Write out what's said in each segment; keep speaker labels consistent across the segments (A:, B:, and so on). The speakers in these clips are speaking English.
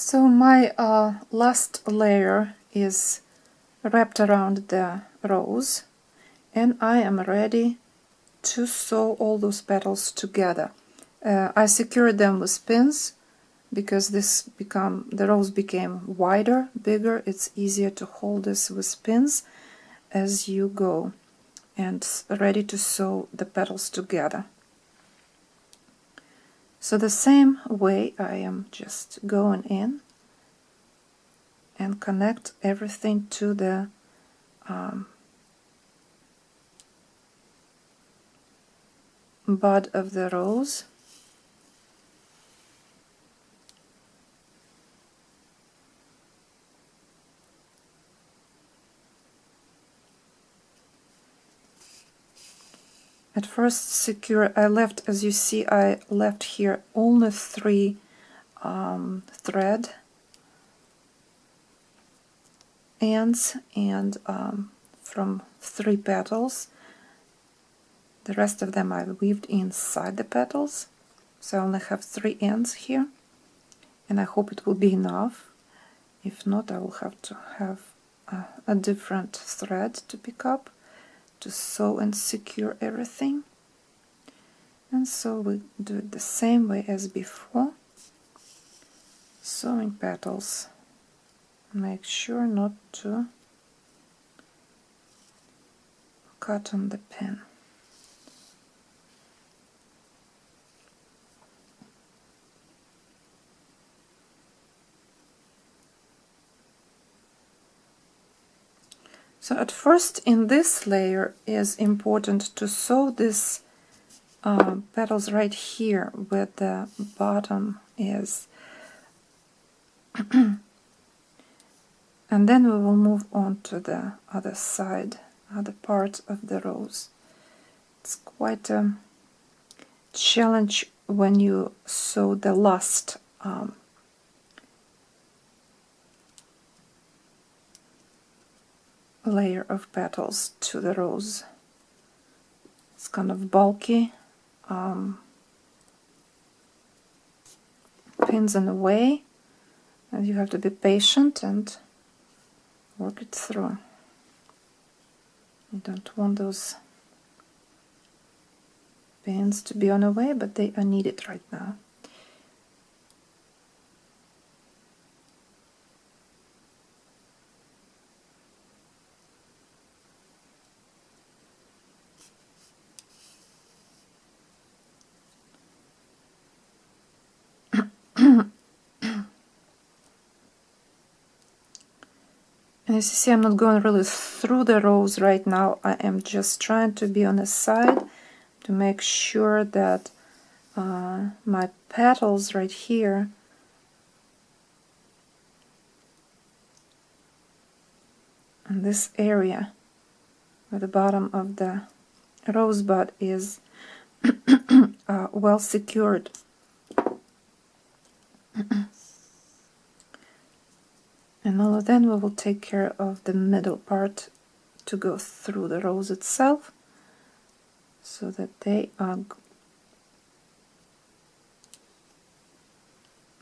A: So my last layer is wrapped around the rose, and I am ready to sew all those petals together. I secured them with pins because the rose became wider, bigger. It's easier to hold this with pins as you go, and ready to sew the petals together. So the same way I am just going in and connect everything to the bud of the rose. At first I left, as you see, I left here only 3 thread ends and from 3 petals. The rest of them I weaved inside the petals, so I only have 3 ends here, and I hope it will be enough. If not, I will have to have a different thread to pick up to sew and secure everything. And so we do it the same way as before, sewing petals. Make sure not to cut on the pin. So at first in this layer is important to sew this petals right here where the bottom is. And then we will move on to the other side, other part of the rose. It's quite a challenge when you sew the last layer of petals to the rose. It's kind of bulky, pins in the way, and you have to be patient and work it through. You don't want those pins to be on the way, but they are needed right now. And as you see, I'm not going really through the rose right now. I am just trying to be on the side to make sure that my petals right here in this area where the bottom of the rosebud is well secured. And then we will take care of the middle part to go through the rose itself, so that they are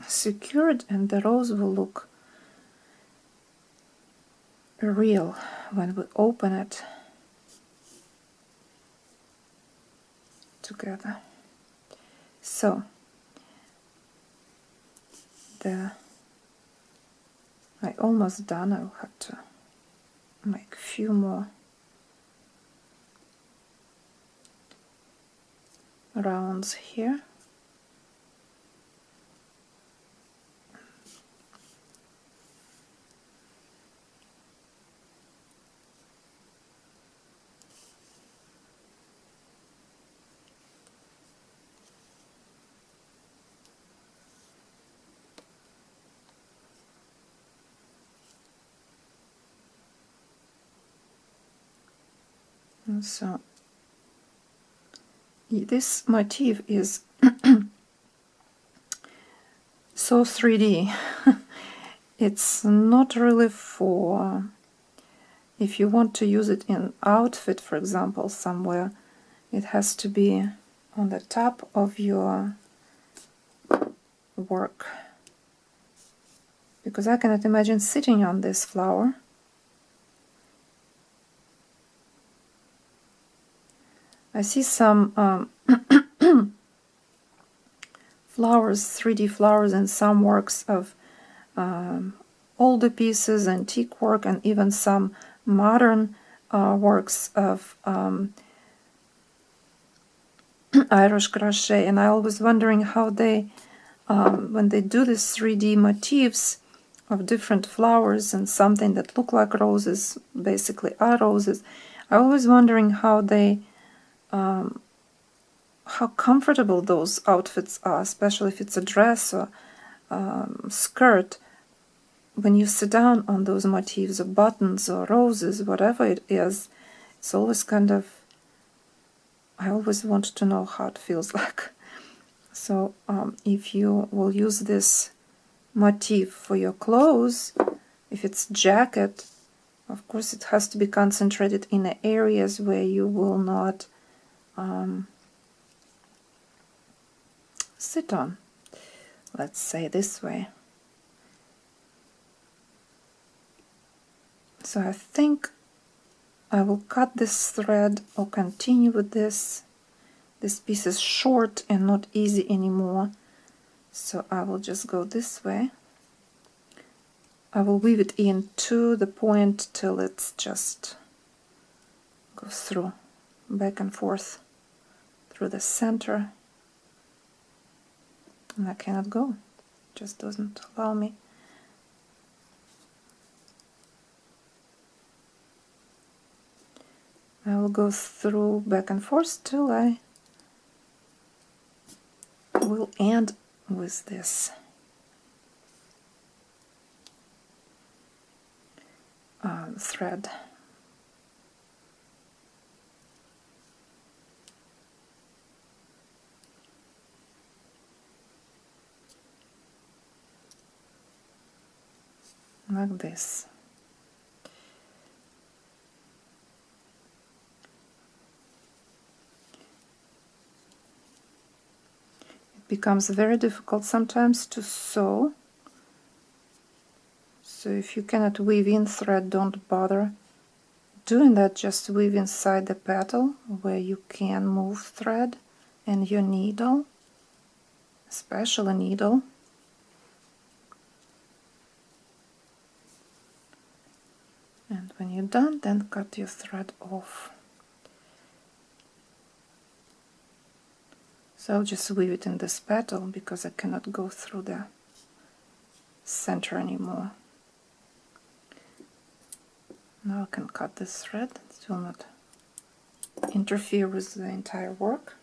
A: secured and the rose will look real when we open it together. So I'm almost done. I'll have to make a few more rounds here. And so this motif is so 3D. It's not really for, if you want to use it in outfit, for example, somewhere, it has to be on the top of your work. because I cannot imagine sitting on this flower. I see some flowers, 3D flowers, in some works of older pieces, antique work, and even some modern works of Irish crochet. And I always wondering how they, when they do these 3D motifs of different flowers and something that look like roses, basically are roses, I always wondering how they, how comfortable those outfits are, especially if it's a dress or skirt. When you sit down on those motifs or buttons or roses, whatever it is, it's always kind of, I always want to know how it feels like. So if you will use this motif for your clothes, if it's jacket, of course it has to be concentrated in the areas where you will not sit on. Let's say this way. So I think I will cut this thread or continue with this. This piece is short and not easy anymore, so I will just go this way. I will weave it in to the point till it's just goes through, back and forth through the center, and I cannot go, it just doesn't allow me. I will go through back and forth till I will end with this thread. Like this. It becomes very difficult sometimes to sew, so if you cannot weave in thread, don't bother doing that. Just weave inside the petal where you can move thread and your needle, especially a needle. And when you're done, then cut your thread off. So I'll just weave it in this petal because I cannot go through the center anymore. Now I can cut this thread, it will not interfere with the entire work.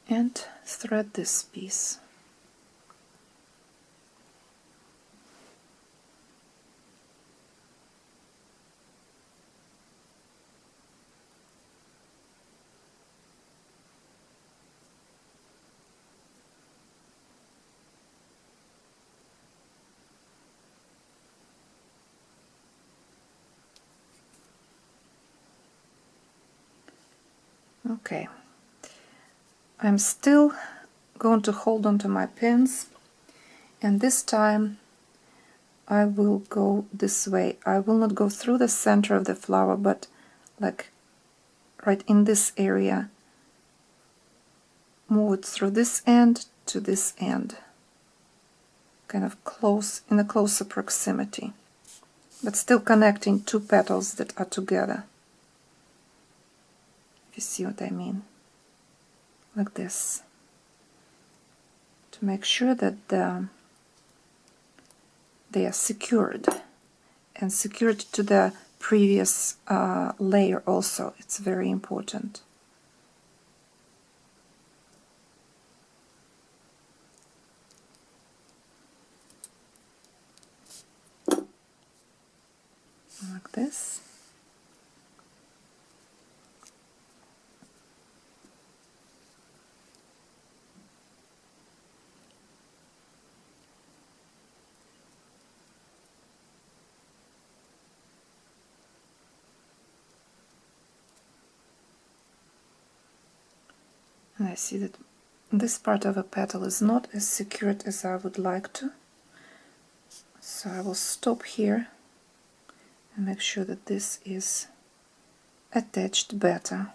A: And thread this piece. Okay, I'm still going to hold on to my pins, and this time I will go this way. I will not go through the center of the flower, but like right in this area, move it through this end to this end, kind of close, in a closer proximity, but still connecting two petals that are together. If you see what I mean, like this, to make sure that they are secured, and secured to the previous layer also. It's very important. Like this. And I see that This part of a petal is not as secured as I would like to, so I will stop here and make sure that this is attached better.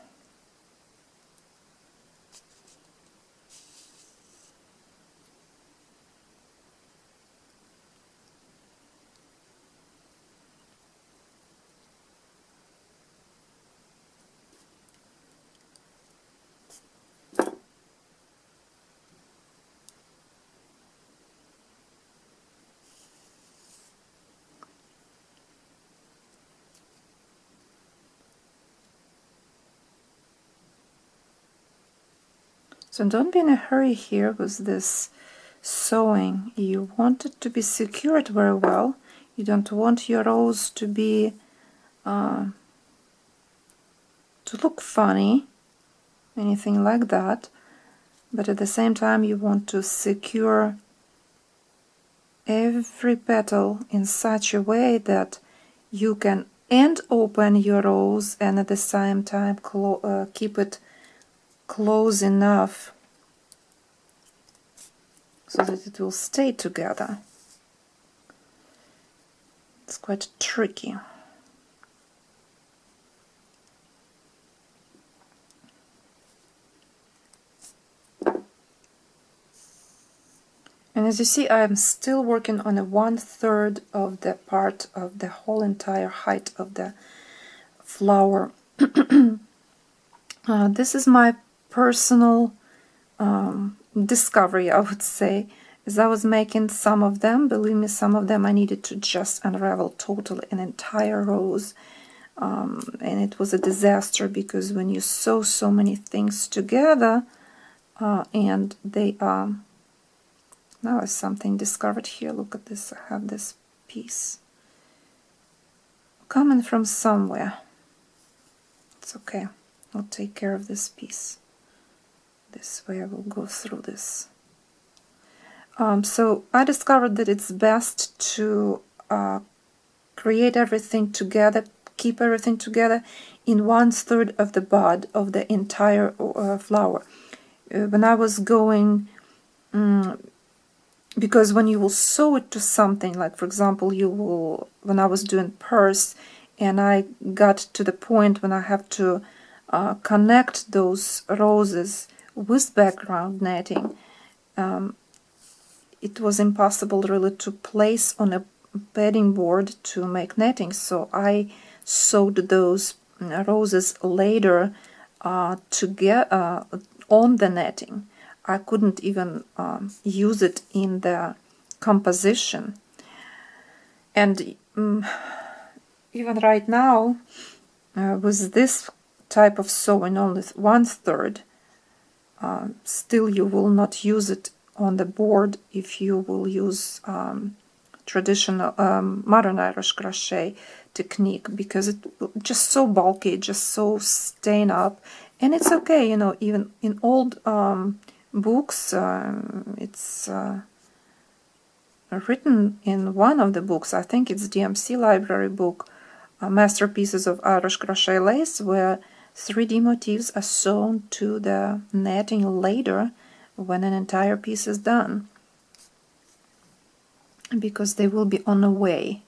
A: So don't be in a hurry here with this sewing. You want it to be secured very well. You don't want your rose to be to look funny, anything like that. But at the same time, you want to secure every petal in such a way that you can end open your rose and at the same time keep it close enough so that it will stay together. It's quite tricky. And as you see, I am still working on a 1/3 of the part of the whole entire height of the flower. This is my personal discovery, I would say. As I was making some of them, believe me, some of them I needed to just unravel totally an entire rose. And it was a disaster because when you sew so many things together and they are... Now is something discovered here. Look at this. I have this piece coming from somewhere. It's okay. I'll take care of this piece. This way I will go through this. So I discovered that it's best to create everything together, keep everything together in 1/3 of the bud of the entire flower. When I was going... because when you will sew it to something, like for example, when I was doing purse and I got to the point when I have to connect those roses with background netting, it was impossible really to place on a bedding board to make netting, so I sewed those roses later to get on the netting. I couldn't even use it in the composition. And even right now, with this type of sewing, only 1/3, still you will not use it on the board if you will use traditional modern Irish crochet technique, because it's just so bulky, just so stain up. And it's okay, you know, even in old books, it's written in one of the books, I think it's DMC library book, Masterpieces of Irish Crochet Lace, where 3D motifs are sewn to the netting later when an entire piece is done, because they will be on the way.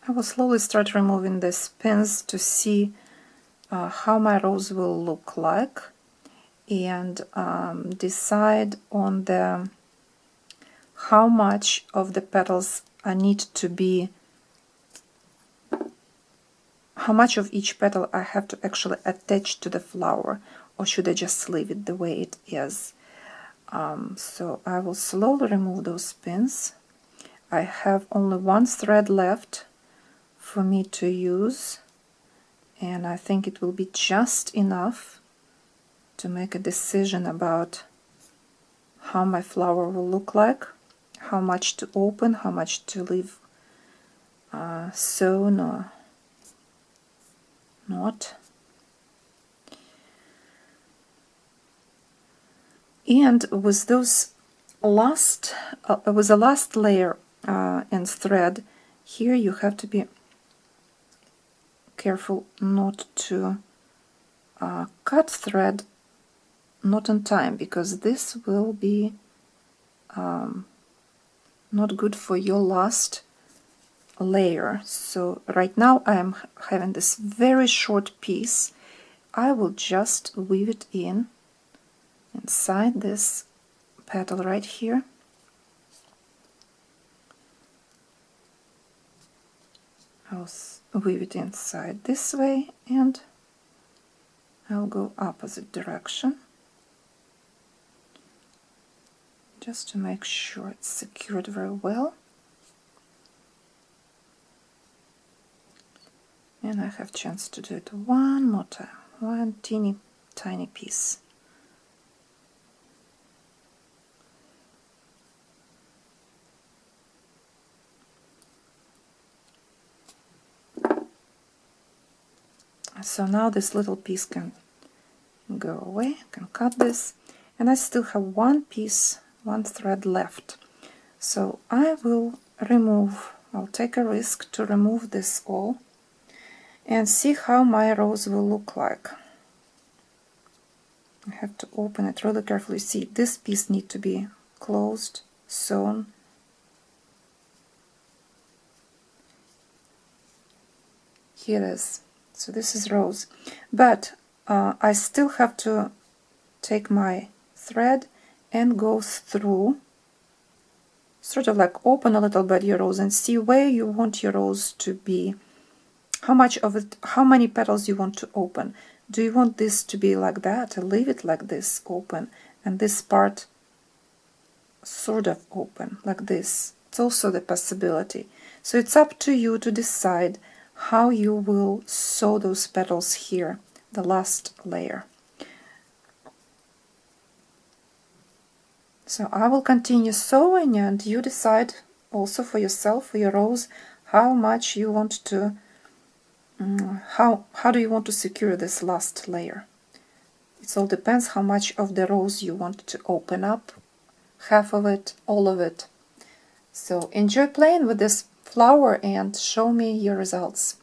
A: I will slowly start removing these pins to see how my rose will look like, and decide on the how much of the petals I need to be, how much of each petal I have to actually attach to the flower, or should I just leave it the way it is. So I will slowly remove those pins. I have only one thread left for me to use, and I think it will be just enough to make a decision about how my flower will look like, how much to open, how much to leave sewn or not. And with those with the last layer and thread, here you have to be careful not to cut thread not on time, because this will be not good for your last layer. So right now I am having this very short piece. I will just weave it in inside this petal right here. I'll weave it inside this way, and I'll go opposite direction just to make sure it's secured very well. And I have chance to do it one more time, one teeny tiny piece. So now this little piece can go away, I can cut this, and I still have one piece, one thread left. So I will remove, I'll take a risk to remove this all and see how my rose will look like. I have to open it really carefully. See, this piece needs to be closed, sewn. Here it is. So this is rose, but I still have to take my thread and go through, sort of like open a little bit your rose and see where you want your rose to be, how much of it, how many petals you want to open. Do you want this to be like that, or leave it like this open, and this part sort of open like this? It's also the possibility. So it's up to you to decide how you will sew those petals here, the last layer. So I will continue sewing, and you decide also for yourself, for your rose, how much you want to, how do you want to secure this last layer. It all depends how much of the rose you want to open up, half of it, all of it. So enjoy playing with this flower and show me your results.